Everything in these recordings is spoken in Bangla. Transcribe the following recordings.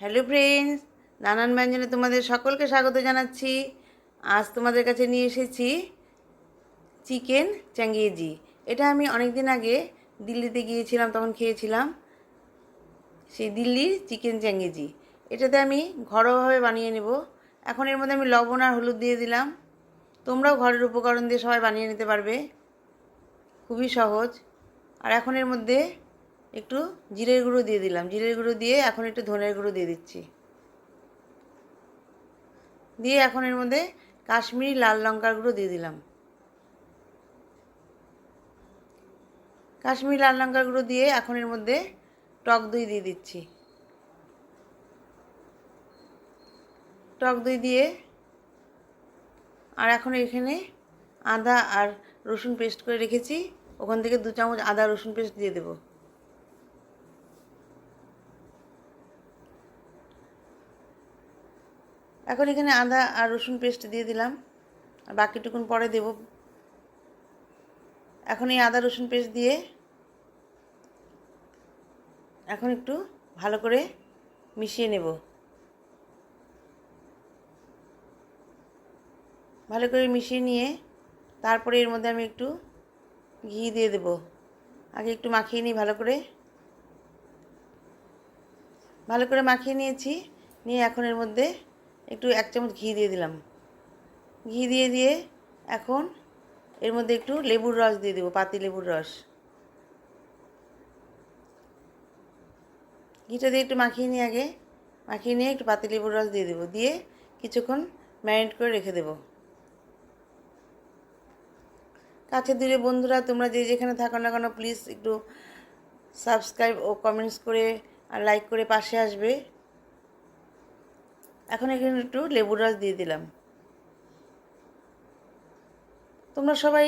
হ্যালো ফ্রেন্ডস, নানান ব্যঞ্জনে তোমাদের সকলকে স্বাগত জানাচ্ছি। আজ তোমাদের কাছে নিয়ে এসেছি চিকেন চ্যাঙ্গেজি। এটা আমি অনেক দিন আগে দিল্লিতে গিয়েছিলাম, তখন খেয়েছিলাম সেই দিল্লির চিকেন চ্যাঙ্গেজি। এটাতে আমি ঘরোয়াভাবে বানিয়ে নেব। এখন এর মধ্যে আমি লবণ আর হলুদ দিয়ে দিলাম। তোমরাও ঘরের উপকরণ দিয়ে সবাই বানিয়ে নিতে পারবে, খুবই সহজ। আর এখন এর মধ্যে একটু জিরের গুঁড়ো দিয়ে দিলাম। জিরের গুঁড়ো দিয়ে এখন একটু ধনের গুঁড়ো দিয়ে দিচ্ছি। দিয়ে এখন এর মধ্যে কাশ্মীরি লাল লঙ্কার গুঁড়ো দিয়ে দিলাম। কাশ্মীরি লাল লঙ্কার গুঁড়ো দিয়ে এখন এর মধ্যে টক দই দিয়ে দিচ্ছি। টক দই দিয়ে আর এখন এখানে আদা আর রসুন পেস্ট করে রেখেছি, ওখান থেকে 2 চামচ আদা রসুন পেস্ট দিয়ে দেব। এখন এখানে আদা আর রসুন পেস্ট দিয়ে দিলাম, আর বাকিটুকুন পরে দেব। এখন এই আদা রসুন পেস্ট দিয়ে এখন একটু ভালো করে মিশিয়ে নেব। ভালো করে মিশিয়ে নিয়ে তারপরে এর মধ্যে আমি একটু ঘি দিয়ে দেব। আগে একটু মাখিয়ে নিই ভালো করে মাখিয়ে নিয়েছি। নিয়ে এখন এর মধ্যে একটু 1 চামচ ঘি দিয়ে দিলাম। ঘি দিয়ে এখন এর মধ্যে একটু লেবুর রস দিয়ে দেবো, পাতি লেবুর রস। ঘিটা দিয়ে একটু মাখিয়ে নিয়ে একটু পাতি লেবুর রস দিয়ে দেবো। দিয়ে কিছুক্ষণ ম্যারিনেট করে রেখে দেবো। কাছে দূরে বন্ধুরা, তোমরা যে যেখানে থাকো না কেন, প্লিজ একটু সাবস্ক্রাইব ও কমেন্টস করে আর লাইক করে পাশে আসবে। এখন এখানে একটু লেবুর রস দিয়ে দিলাম। তোমরা সবাই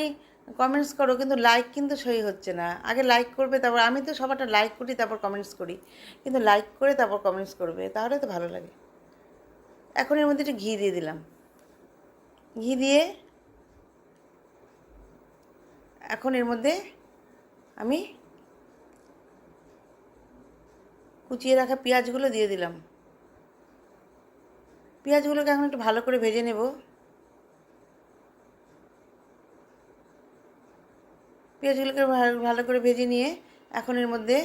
কমেন্টস করো, কিন্তু লাইক কিন্তু সই হচ্ছে না। আগে লাইক করবে, তারপর আমি তো সবারটা লাইক করি, তারপর কমেন্টস করি, কিন্তু লাইক করে তারপর কমেন্টস করবে, তাহলে তো ভালো লাগে। এখন এর মধ্যে একটু ঘি দিয়ে দিলাম। ঘি দিয়ে এখন এর মধ্যে আমি কুচিয়ে রাখা পেঁয়াজগুলো দিয়ে দিলাম। পেঁয়াজগুলোকে এখন একটু ভালো করে ভেজে নেব। পেঁয়াজগুলোকে ভালো করে ভেজে নিয়ে এখন এর মধ্যে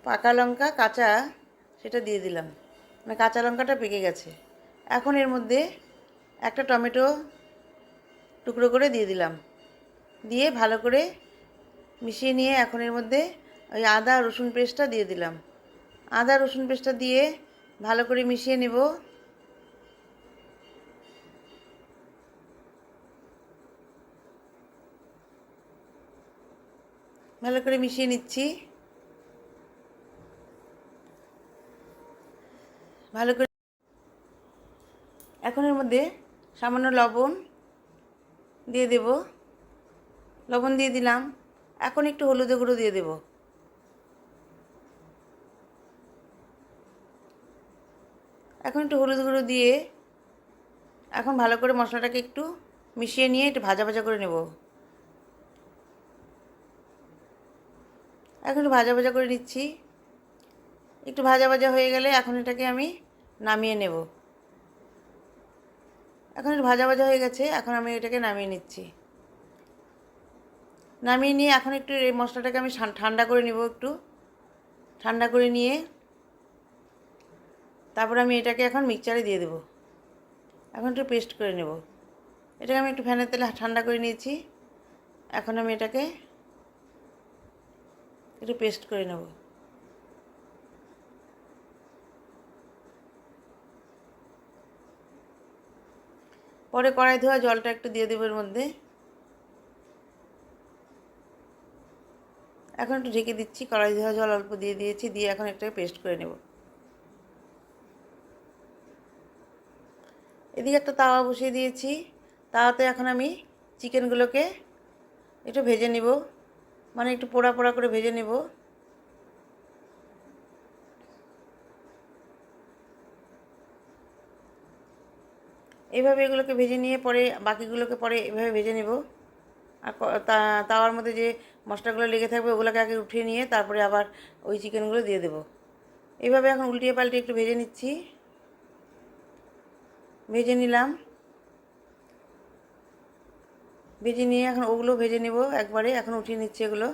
পাকা লঙ্কা কাঁচা সেটা দিয়ে দিলাম, মানে কাঁচা লঙ্কাটা পেকে গেছে। এখন এর মধ্যে একটা টমেটো টুকরো করে দিয়ে দিলাম। দিয়ে ভালো করে মিশিয়ে নিয়ে এখন এর মধ্যে ওই আদা রসুন পেস্টটা দিয়ে দিলাম। আদা রসুন পেস্টটা দিয়ে ভালো করে মিশিয়ে নেব। ভালো করে মিশিয়ে নিচ্ছি। ভালো করে এখন এর মধ্যে সামান্য লবণ দিয়ে দেব। লবণ দিয়ে দিলাম। এখন একটু হলুদের গুঁড়ো দিয়ে দেব। এখন একটু হলুদ গুঁড়ো দিয়ে এখন ভালো করে মশলাটাকে একটু মিশিয়ে নিয়ে একটু ভাজা ভাজা করে নেব। এখন একটু ভাজা ভাজা করে নিচ্ছি। একটু ভাজা ভাজা হয়ে গেলে এখন এটাকে আমি নামিয়ে নেব। এখন একটু ভাজা ভাজা হয়ে গেছে, এখন আমি এটাকে নামিয়ে নিচ্ছি। নামিয়ে নিয়ে এখন একটু এই মশলাটাকে আমি ঠান্ডা করে নেব। একটু ঠান্ডা করে নিয়ে তারপর আমি এটাকে এখন মিক্সচারে দিয়ে দেব। এখন একটু পেস্ট করে নেব। এটাকে আমি একটু ফ্যানের তেলে ঠান্ডা করে নিয়েছি। এখন আমি এটাকে একটু পেস্ট করে নেব। পরে কড়াই ধোয়া জলটা একটু দিয়ে দেবো এর মধ্যে। এখন একটু ঢেকে দিচ্ছি। কড়াই ধোয়া জল অল্প দিয়ে দিয়েছি, দিয়ে এখন এটাকে পেস্ট করে নেব। এদিকে একটা তাওয়া বসিয়ে দিয়েছি। তাওয়াতে এখন আমি চিকেনগুলোকে একটু ভেজে নেব, মানে একটু পোড়া পোড়া করে ভেজে নেব। এইভাবে এগুলোকে ভেজে নিয়ে পরে বাকিগুলোকে পরে এভাবে ভেজে নেব। আর তাওয়ার মধ্যে যে মশলাগুলো লেগে থাকবে ওগুলোকে আগে উঠিয়ে নিয়ে তারপরে আবার ওই চিকেনগুলো দিয়ে দেবো। এইভাবে এখন উল্টিয়ে পাল্টে একটু ভেজে নিচ্ছি। ভেজে নিলাম। ভেজে নিয়ে এখন ওগুলো ভেজে নেব একবারে। এখন উঠিয়ে নিচ্ছি এগুলো।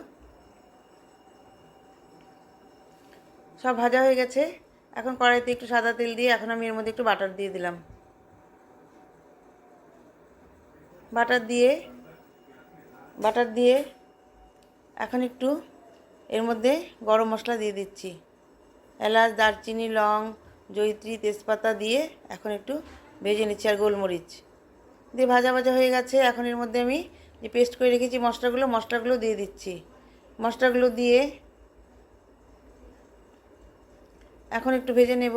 সব ভাজা হয়ে গেছে। এখন কড়াইতে একটু সাদা তেল দিয়ে এখন আমি এর মধ্যে একটু বাটার দিয়ে দিলাম। বাটার দিয়ে এখন একটু এর মধ্যে গরম মশলা দিয়ে দিচ্ছি। এলাচ, দারচিনি, লং, জয়িত্রী, তেজপাতা দিয়ে এখন একটু ভেজে নিচ্ছি, আর গোলমরিচ দিয়ে ভাজা ভাজা হয়ে গেছে। এখন এর মধ্যে আমি যে পেস্ট করে রেখেছি মশলাগুলো দিয়ে দিচ্ছি। মশলাগুলো দিয়ে এখন একটু ভেজে নেব।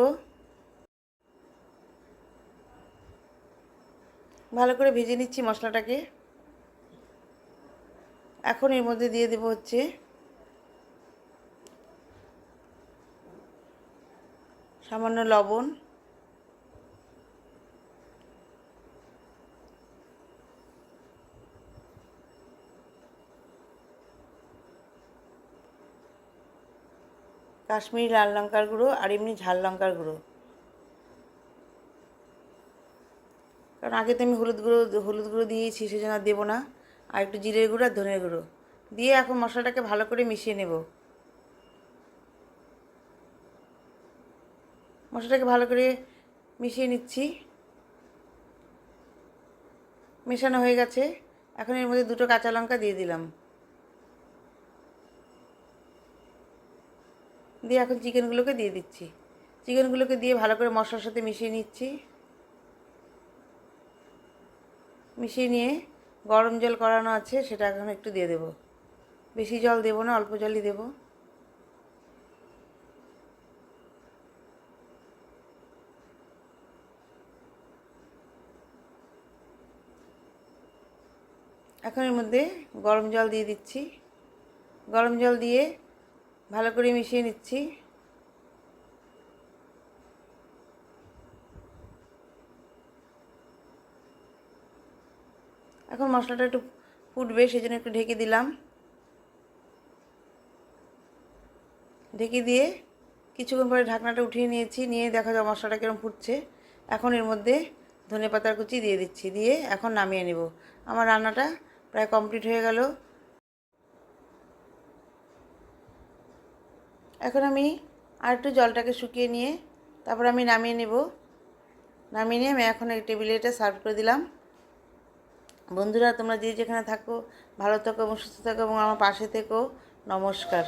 ভালো করে ভেজে নিচ্ছি মশলাটাকে। এখন এর মধ্যে দিয়ে দেব হচ্ছে সামান্য লবণ, কাশ্মীরি লাল লঙ্কার গুঁড়ো আর এমনি ঝাল লঙ্কার গুঁড়ো। কারণ আগে তো আমি হলুদ গুঁড়ো দিয়েছি, সেজন্য আর দেবো না। আর একটু জিরের গুঁড়ো আর ধনের গুঁড়ো দিয়ে এখন মশলাটাকে ভালো করে মিশিয়ে নেব। মশলাটাকে ভালো করে মিশিয়ে নিচ্ছি। মেশানো হয়ে গেছে। এখন এর মধ্যে 2টো কাঁচা লঙ্কা দিয়ে দিলাম। দিয়ে এখন চিকেনগুলোকে দিয়ে দিচ্ছি। চিকেনগুলোকে দিয়ে ভালো করে মশলার সাথে মিশিয়ে নিচ্ছি। মিশিয়ে নিয়ে গরম জল করানো আছে সেটা এখন একটু দিয়ে দেব। বেশি জল দেব না, অল্প জলই দেব। এখন এর মধ্যে গরম জল দিয়ে দিচ্ছি। গরম জল দিয়ে ভালো করে মিশিয়ে নিচ্ছি। এখন মশলাটা একটু ফুটবে, সেজন্য একটু ঢেকে দিলাম। ঢেকে দিয়ে কিছুক্ষণ পরে ঢাকনাটা উঠিয়ে নিয়েছি। নিয়ে দেখা যায় মশলাটা কিরকম ফুটছে। এখন এর মধ্যে ধনেপাতার কুচি দিয়ে দিচ্ছি। দিয়ে এখন নামিয়ে নেব। আমার রান্নাটা প্রায় কমপ্লিট হয়ে গেল। এখন আমি আর একটু জলটাকে শুকিয়ে নিয়ে তারপর আমি নামিয়ে নেব। নামিয়ে নিয়ে আমি এখন এই টেবিলে এটা সার্ভ করে দিলাম। বন্ধুরা, তোমরা যে যেখানে থাকো ভালো থাকো এবং সুস্থ থাকো এবং আমার পাশে থেকো। নমস্কার।